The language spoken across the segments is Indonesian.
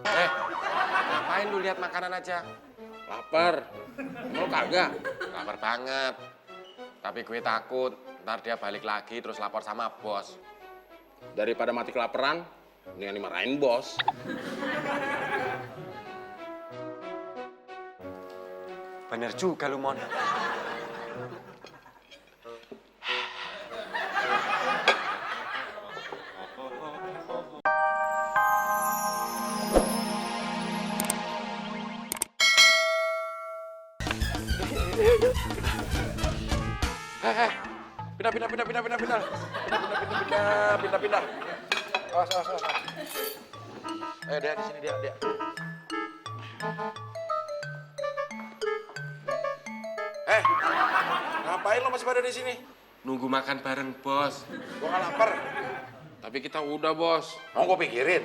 Ngapain lu lihat makanan aja? Lapar. Mau kagak? Lapar banget. Tapi gue takut ntar dia balik lagi terus lapor sama bos. Daripada mati kelaparan, mendingan dimarahin bos. Bener juga lu, Mon. Pindah. Awas. Ayo, dia di sini, dia. Ngapain lo masih pada di sini? Nunggu makan bareng, bos. Gua nggak lapar. Tapi kita udah, bos. Mau gua pikirin.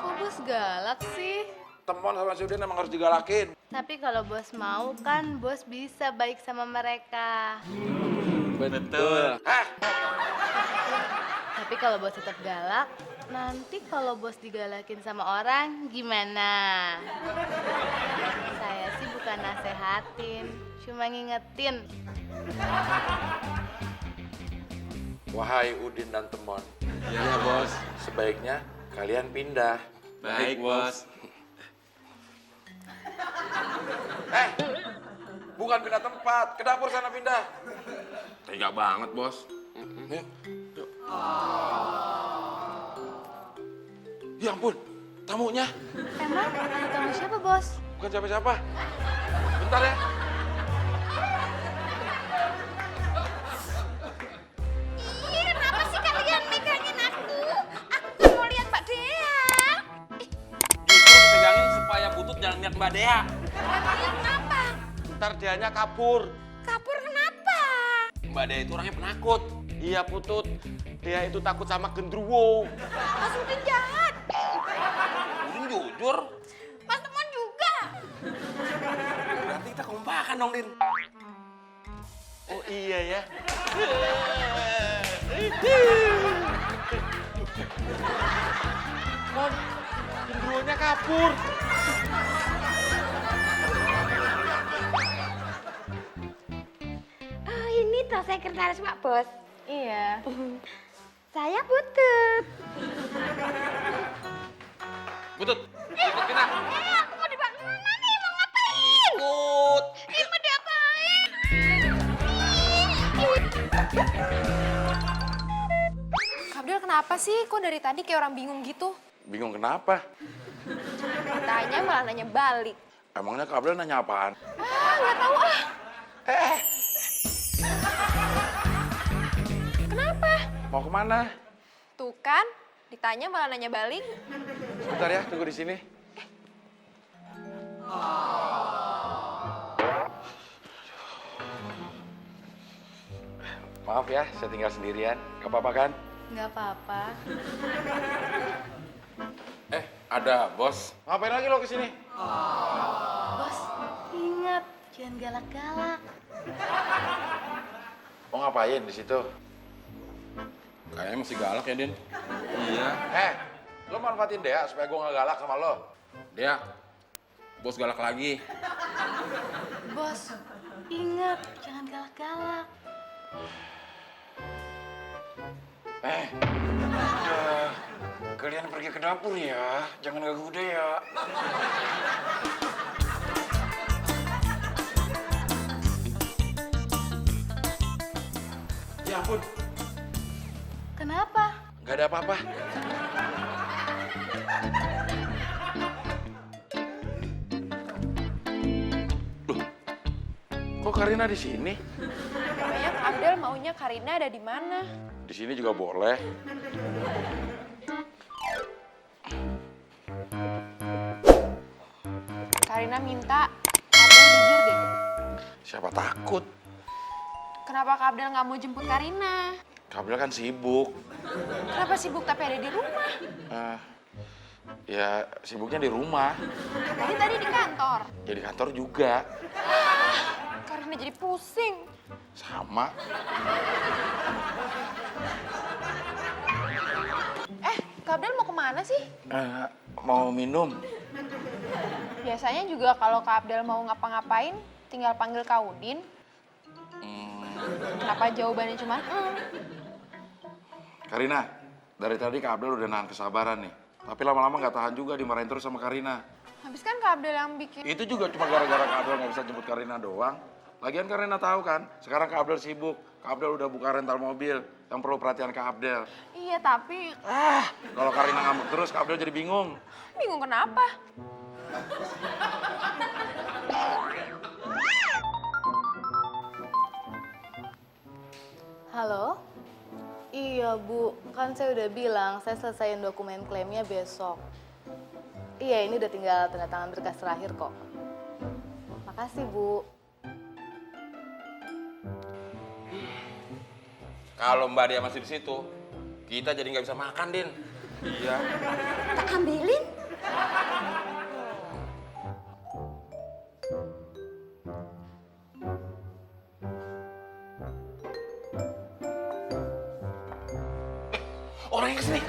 Kok bos galak sih? Temen sama si Udin emang harus digalakin. Tapi kalau bos mau kan bos bisa baik sama mereka. Betul. Tapi kalau bos tetap galak, nanti kalau bos digalakin sama orang gimana? Saya sih bukan nasehatin, cuma ngingetin. Wahai Udin dan Temon, Iya, bos. sebaiknya kalian pindah. Baik, bos. Bukan pindah tempat, ke dapur sana pindah. Tega banget, bos. Yuk. Ya ampun, tamunya Emang ada tamu siapa bos? bukan siapa-siapa. Bentar ya. Ih, kenapa sih kalian megangin aku? Aku kan mau lihat Mbak Dea. Justru dipegangin supaya Butut jangan lihat Mbak Dea. Emangnya kenapa? Ntar dianya kabur. Kabur kenapa? Mbak Dea itu orangnya penakut. Iya, Putut. Dia itu takut sama genderuwo. Mas Udin jahat. Udin jujur. Mas Temon juga. Berarti kita kompakan dong, Din. Oh iya ya. Mon, genderuwonya kabur. Oh, ini toh sekretaris Pak Bos. Iya. Saya Butut. Butut, ikut kita. Aku mau dibawa kemana nih? Mau ngapain? Ikut. Ih, mau diapain? Abdul kenapa sih? Kok dari tadi kayak orang bingung gitu? Bingung kenapa? Tanya malah nanya balik. Emangnya Kak Abdel nanya apaan? Ah, nggak tahu ah. Kenapa? Mau kemana? Tuh kan, ditanya malah nanya balik. Sebentar ya, tunggu di sini. Maaf ya, saya tinggal sendirian. Gak apa-apa kan? Nggak apa-apa. Ada bos. Ngapain lagi lo kesini? Bos, ingat jangan galak-galak. Mau ngapain di situ? Kayaknya masih galak ya, Din. Iya. Lo manfaatin Dea supaya gue gak galak sama lo. Dea, bos galak lagi. Bos, ingat jangan galak-galak. Udah. Kalian pergi ke dapur ya. Jangan ganggu Dea. Ya ampun, Kenapa? gak ada apa-apa. Loh, kok Karina di sini? Namanya Kak Abdel maunya Karina ada di mana? Di sini juga boleh. Karina minta Kak Abdel jujur deh. Siapa takut? Kenapa Kak Abdel nggak mau jemput Karina? Kabel kan sibuk. Kenapa sibuk tapi ada di rumah? Ya sibuknya di rumah. Katanya tadi di kantor. Ya di kantor juga. Karina jadi pusing. Sama. Kak Abdel mau kemana sih? mau minum. Biasanya juga kalau Kak Abdel mau ngapa-ngapain, tinggal panggil Kak Udin. Kenapa jawabannya cuma Karina, dari tadi Kak Abdel udah nahan kesabaran nih. Tapi lama-lama nggak tahan juga dimarahin terus sama Karina. Habis kan Kak Abdel yang bikin. Itu juga cuma gara-gara Kak Abdel nggak bisa jemput Karina doang. Lagian Karina tahu kan, sekarang Kak Abdel sibuk. Kak Abdel udah buka rental mobil yang perlu perhatian Kak Abdel. Iya, tapi Kalau Karina ngambek terus, Kak Abdel jadi bingung. bingung kenapa? Halo? Iya Bu, kan saya udah bilang saya selesaiin dokumen klaimnya besok. Iya, ini udah tinggal tanda tangan berkas terakhir kok. Makasih Bu. Kalau Mbak Dea masih di situ, kita jadi nggak bisa makan, Din. Iya. Tak ambilin. Orangnya kesini.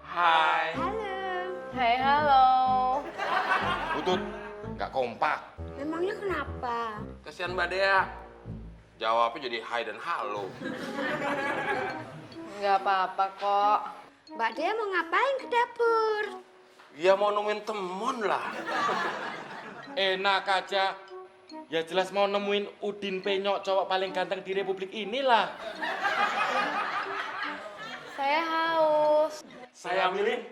Hai. Hai, halo. Butut, nggak kompak. Memangnya kenapa? Kasihan Mbak Dea. Jawabnya jadi hai dan halo. Nggak apa-apa kok. Mbak Dea mau ngapain ke dapur? Ya mau nemuin temen lah. Enak aja. Ya jelas mau nemuin Udin Penyok, cowok paling ganteng di Republik inilah. Saya haus. Saya ambilin.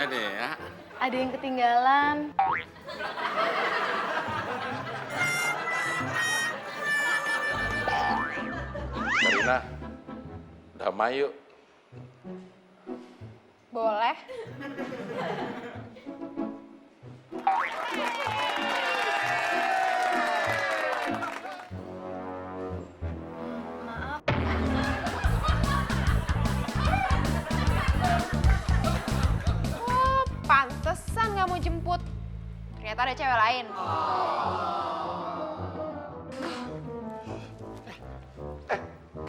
Dea. Ada yang ketinggalan. Karina, damai yuk. Boleh. Maaf. Oh, pantesan nggak mau jemput. Ternyata ada cewek lain.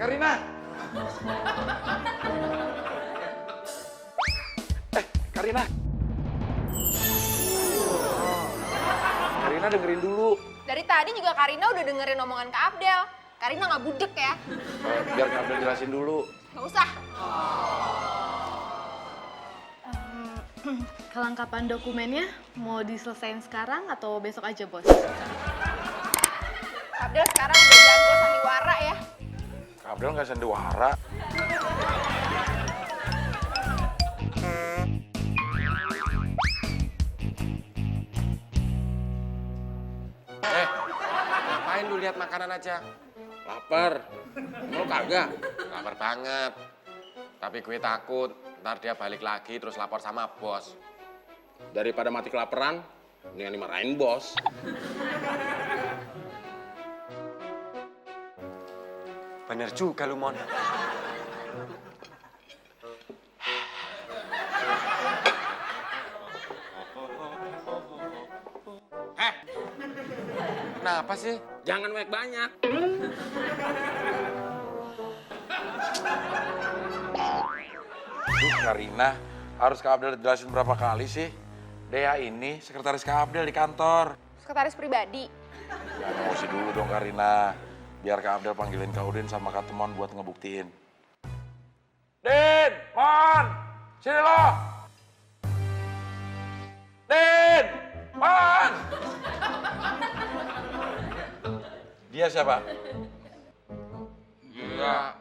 Karina. Karina. Karina dengerin dulu. Dari tadi juga Karina udah dengerin omongan Kak Abdel. Karina nggak budek ya. Biar Kak Abdel jelasin dulu. Nggak usah. Kelengkapan dokumennya mau diselesain sekarang atau besok aja, Bos? Kak Abdel sekarang udah jago sandiwara ya. Kak Abdel nggak sandiwara. Ngapain lu lihat makanan aja? Lapar. Mau kagak? Lapar banget. Tapi gue takut ntar dia balik lagi terus lapor sama bos. Daripada mati kelaparan, mendingan dimarahin bos. Bener juga lu, Mon. Kenapa sih? Jangan banyak. Duh, Karina, harus Kak Abdel jelasin berapa kali sih? Dea ini sekretaris Kak Abdel di kantor. Sekretaris pribadi. Jangan emosi dulu dong, Karina. Biar Kak Abdel panggilin Kak Udin sama Kak Temon buat ngebuktiin. Din, Mon, sini lo. Din, Mon. Dia siapa? Iya.